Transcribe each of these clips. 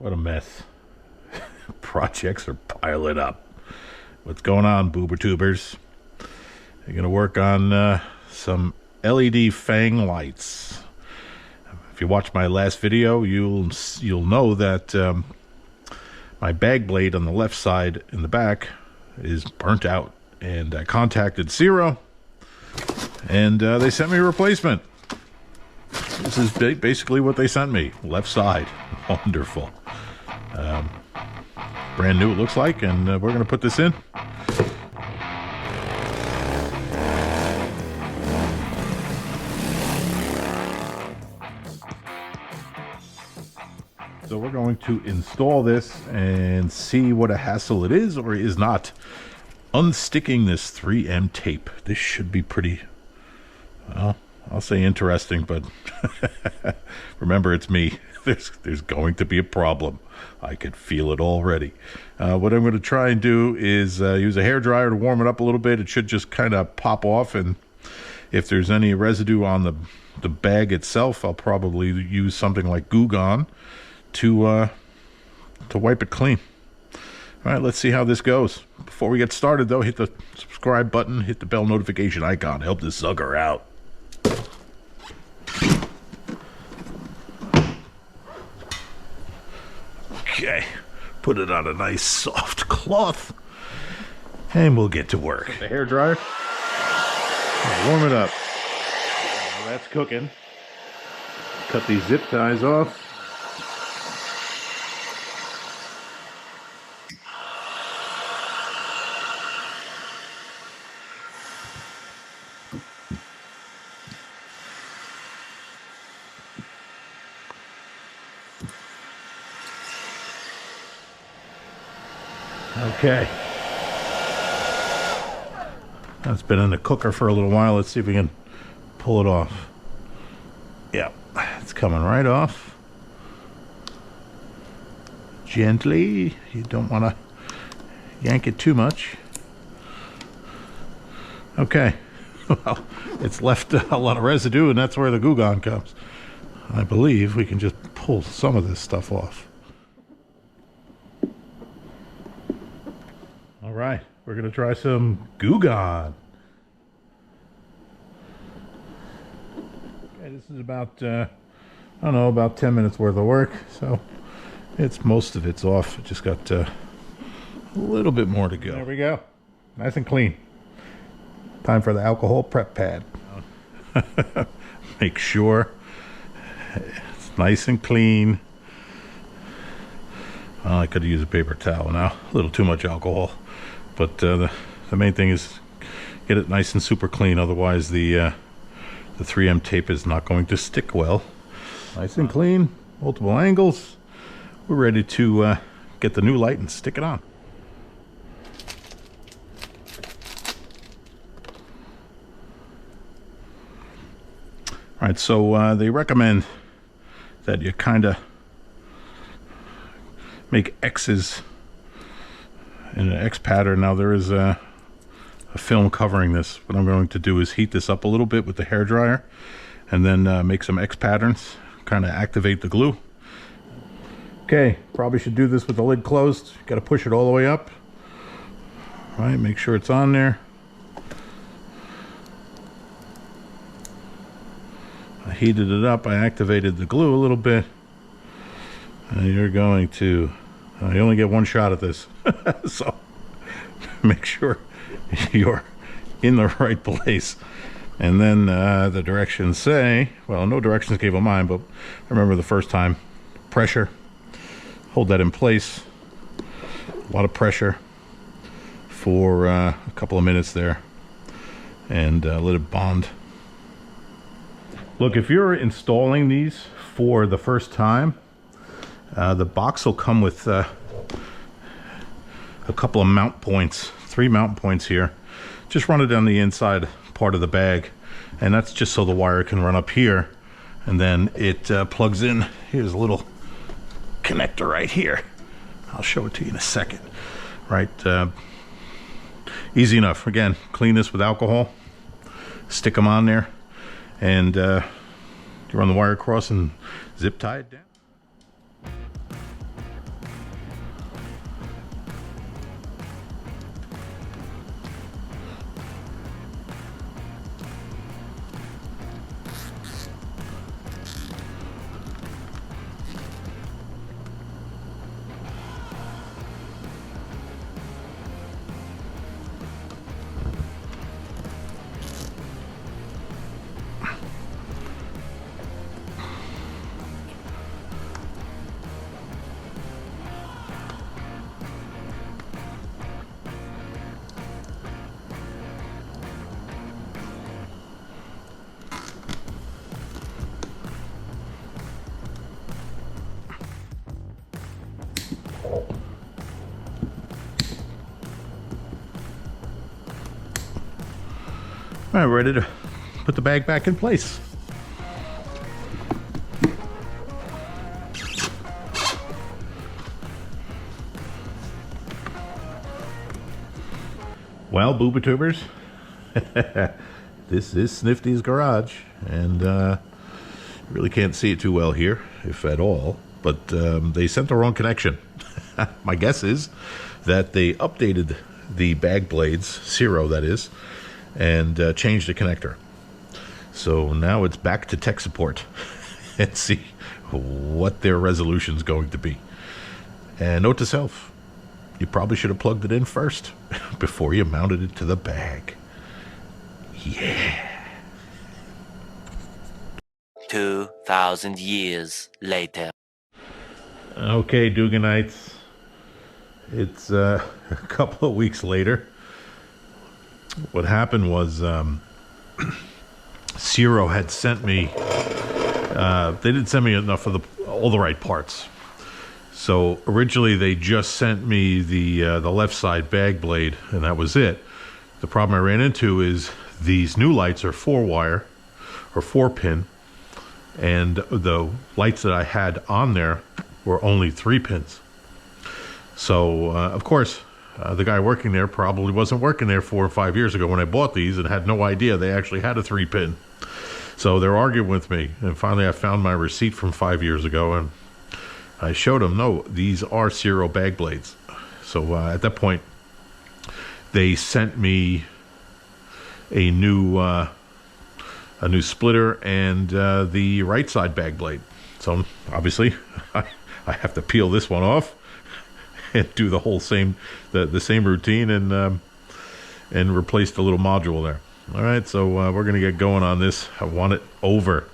What a mess. Projects are piling up. What's going on, boober tubers? You're gonna work on some LED fang lights. If you watch my last video, you'll know that my bag blade on the left side in the back is burnt out, and I contacted Ciro, and they sent me a replacement. This is basically what they sent me. Left side. Wonderful. Brand new, it looks like, and we're going to put this in. So we're going to install this and see what a hassle it is or is not. Unsticking this 3M tape. This should be pretty, well, I'll say interesting, but remember, it's me. There's going to be a problem. I can feel it already. What I'm going to try and do is use a hairdryer to warm it up a little bit. It should just kind of pop off, and if there's any residue on the bag itself, I'll probably use something like Dugan to wipe it clean. All right, let's see how this goes. Before we get started, though, hit the subscribe button, hit the bell notification icon. Help this sucker out. Okay, put it on a nice soft cloth, and we'll get to work. The hair dryer, warm it up. Now that's cooking. Cut these zip ties off. Okay, that's been in the cooker for a little while. Let's see if we can pull it off. Yeah, it's coming right off. Gently, you don't want to yank it too much. Okay, well, it's left a lot of residue, and that's where the Dugan comes. I believe we can just pull some of this stuff off. All right, we're gonna try some Dugan. Okay, this is about I don't know, about 10 minutes worth of work, so most of it's off. It just got a little bit more to go. There we go, nice and clean. Time for the alcohol prep pad. Make sure it's nice and clean. Well, I could use a paper towel now. A little too much alcohol. But the main thing is get it nice and super clean. Otherwise, the 3M tape is not going to stick well. Nice and clean, multiple angles. We're ready to get the new light and stick it on. All right, so they recommend that you kind of make X's in an X pattern. Now there is a film covering this. What I'm going to do is heat this up a little bit with the hairdryer, and then make some X patterns, kind of activate the glue. Okay, probably should do this with the lid closed. Got to push it all the way up. All right, make sure it's on there. I heated it up. I activated the glue a little bit. And you're going to you only get one shot at this. So make sure you're in the right place. And then the directions say, well, no directions gave on mine, but I remember the first time, pressure, hold that in place, a lot of pressure for a couple of minutes there, and let it bond. Look, if you're installing these for the first time, the box will come with a couple of mount points, 3 mount points here. Just run it down the inside part of the bag, and that's just so the wire can run up here, and then it plugs in. Here's a little connector right here. I'll show it to you in a second. Right, easy enough. Again, clean this with alcohol, stick them on there, and you run the wire across and zip tie it down. All right, we're ready to put the bag back in place. Well, Boobatubers, this is Sniffty's garage, and really can't see it too well here, if at all, but they sent the wrong connection. My guess is that they updated the bag blades, Ciro that is, and changed the connector. So now it's back to tech support and see what their resolution is going to be. And note to self, you probably should have plugged it in first before you mounted it to the bag. Yeah. 2,000 years later. Okay, Duganites. It's a couple of weeks later. What happened was Ciro had sent me, they didn't send me enough of all the right parts. So originally they just sent me the left side bag blade, and that was it. The problem I ran into is these new lights are 4-wire or 4-pin, and the lights that I had on there were only 3 pins. So of course the guy working there probably wasn't working there 4 or 5 years ago when I bought these and had no idea they actually had a 3-pin. So they're arguing with me, and finally I found my receipt from 5 years ago, and I showed them, no, these are Ciro bag blades. So at that point, they sent me a new splitter and the right side bag blade. So obviously, I have to peel this one off and do the whole same routine and replace the little module there. All right, so we're gonna get going on this. I want it over.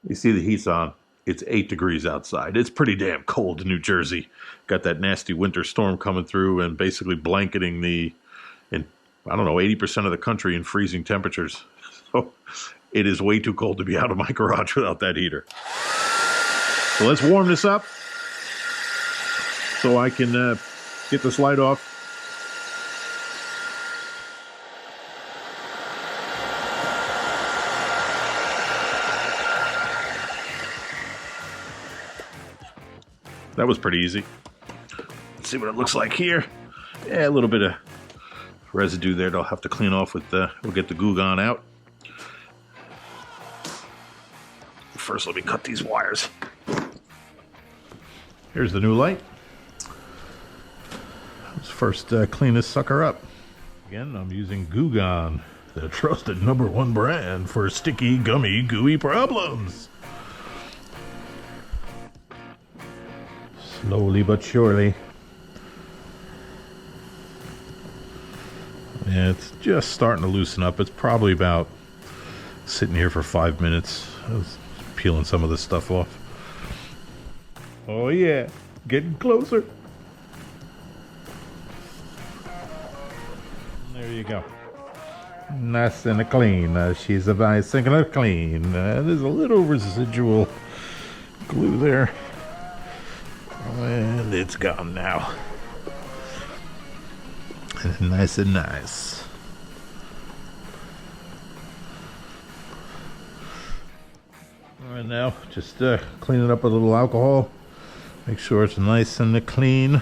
You see the heat's on. It's 8 degrees outside. It's pretty damn cold in New Jersey. Got that nasty winter storm coming through and basically blanketing I don't know, 80% of the country in freezing temperatures. So it is way too cold to be out of my garage without that heater. So let's warm this up so I can get this light off. That was pretty easy. Let's see what it looks like here. Yeah, a little bit of residue there that I'll have to clean off with we'll get the Dugan out. First, let me cut these wires. Here's the new light. Let's first clean this sucker up. Again, I'm using Dugan, the trusted #1 brand for sticky, gummy, gooey problems. Slowly but surely. Yeah, it's just starting to loosen up. It's probably about sitting here for 5 minutes. I was peeling some of this stuff off. Oh yeah, getting closer. There you go. Nice and clean. She's a bicycle clean. There's a little residual glue there. And it's gone now. Nice and nice. Alright, now just clean it up with a little alcohol. Make sure it's nice and clean,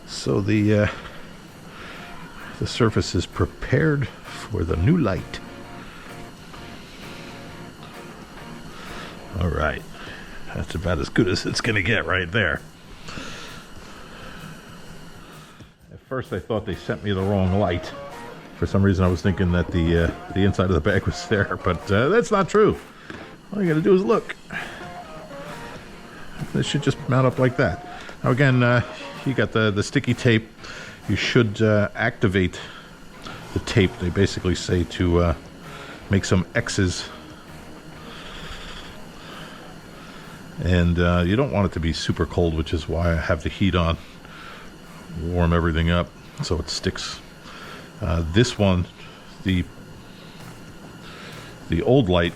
so the surface is prepared for the new light. Alright. That's about as good as it's going to get right there. At first I thought they sent me the wrong light. For some reason I was thinking that the inside of the bag was there, but that's not true. All you got to do is look. This should just mount up like that. Now again, you got the sticky tape. You should activate the tape. They basically say to make some X's. And you don't want it to be super cold, which is why I have the heat on. Warm everything up so it sticks. This one, the old light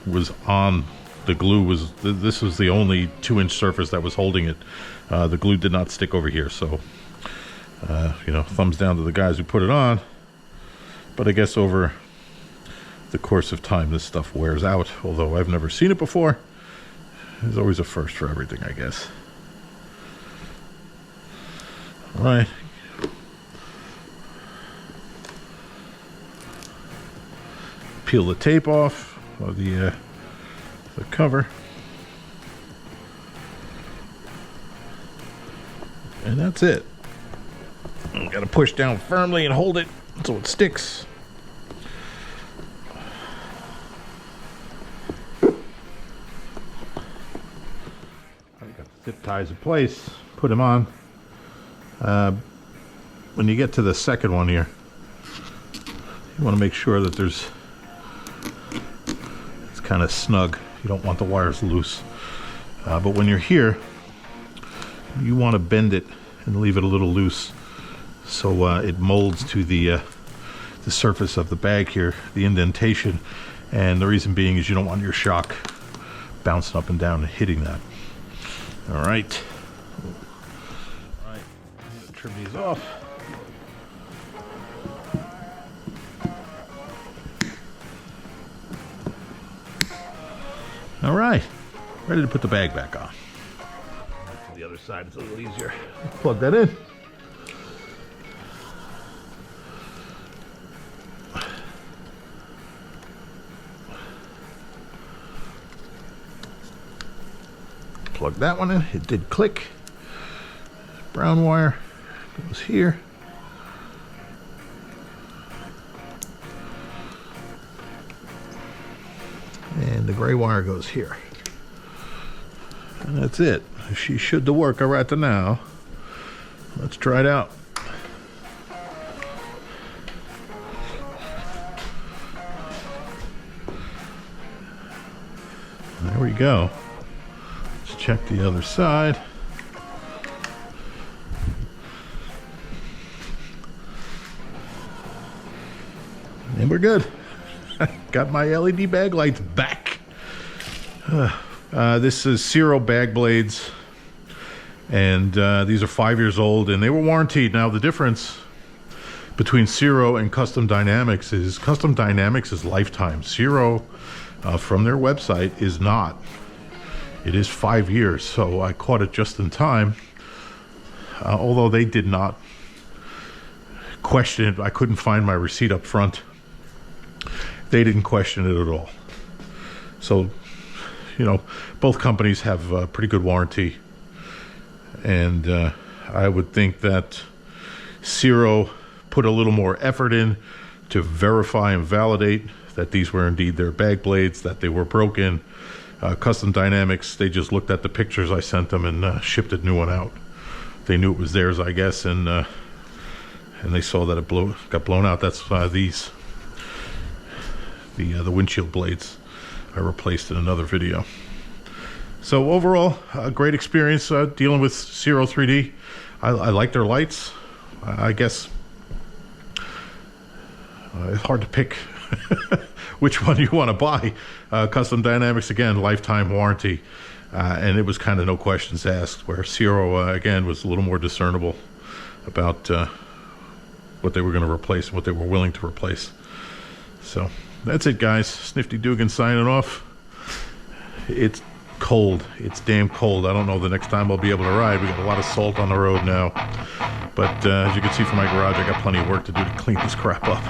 was on. The glue was, this was the only 2-inch surface that was holding it. The glue did not stick over here, so You know, thumbs down to the guys who put it on. But I guess over the course of time, this stuff wears out. Although I've never seen it before. There's always a first for everything, I guess. All right. Peel the tape off of the cover. And that's it. You gotta push down firmly and hold it so it sticks. I got the zip ties in place, put them on. When you get to the second one here, you want to make sure that it's kind of snug. You don't want the wires loose. But when you're here, you want to bend it and leave it a little loose so it molds to the surface of the bag here, the indentation. And the reason being is you don't want your shock bouncing up and down and hitting that. All right. All right. I'm gonna trim these off. All right, ready to put the bag back on. The other side is a little easier. Plug that in. Plug that one in. It did click. Brown wire goes here. And the gray wire goes here. And that's it. She should work right now. Let's try it out. There we go. Let's check the other side. And we're good. Got my LED bag lights back. This is Ciro Bag blades, and these are 5 years old, and they were warranted. Now the difference between Ciro and Custom Dynamics is lifetime. Ciro, from their website, is not. It is 5 years, so I caught it just in time. Although they did not question it, I couldn't find my receipt up front. They didn't question it at all. So, you know, both companies have a pretty good warranty. And I would think that Ciro put a little more effort in to verify and validate that these were indeed their bag blades, that they were broken. Custom Dynamics, they just looked at the pictures I sent them and shipped a new one out. They knew it was theirs, I guess, and they saw that it got blown out. That's these. The windshield blades I replaced in another video. So overall, a great experience dealing with Ciro 3D. I like their lights. I guess it's hard to pick which one you want to buy. Custom Dynamics, again, lifetime warranty. And it was kind of no questions asked, where Ciro, again, was a little more discernible about what they were going to replace and what they were willing to replace. So that's it, guys. Sniffty Dugan signing off. It's cold. It's damn cold. I don't know the next time I'll be able to ride. We got a lot of salt on the road now. But as you can see from my garage, I got plenty of work to do to clean this crap up.